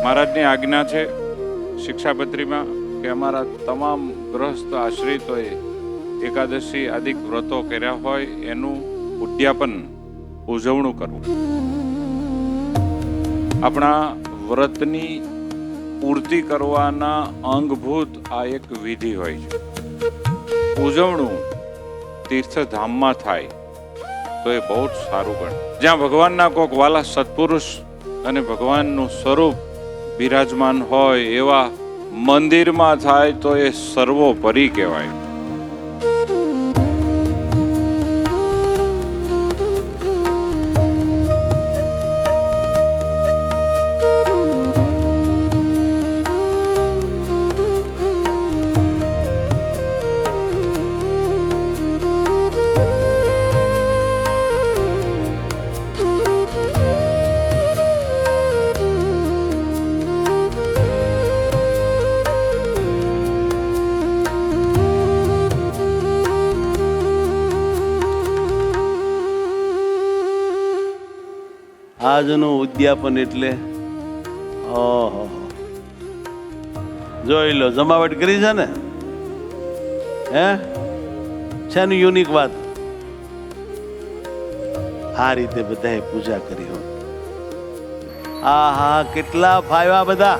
મહારાજની આજ્ઞા છે શિક્ષાપત્રીમાં કે અમારા તમામ ગ્રહસ્થ આશ્રિતોએ એકાદશી આદિક વ્રતો કર્યા હોય એનું ઉદ્યાપન ઉજવણું કરવું. આપણા વ્રતની પૂર્તિ કરવાના અંગભૂત આ એક વિધિ હોય છે. ઉજવણું તીર્થધામમાં થાય તો એ બહુ જ સારું ગણે. જ્યાં ભગવાનના કોઈક વાલા સત્પુરુષ અને ભગવાનનું સ્વરૂપ બિરાજમાન હોય એવા મંદિરમાં થાય તો એ સર્વોપરી કહેવાય. આજનું ઉદ્યાપન એટલે ઓહો, જોઈ લો જમાવટ કરી છે ને. હે છે ને યુનિક વાત. આ રીતે બધાએ પૂજા કરી હોય. આ હા કેટલા ફાવ્યા બધા.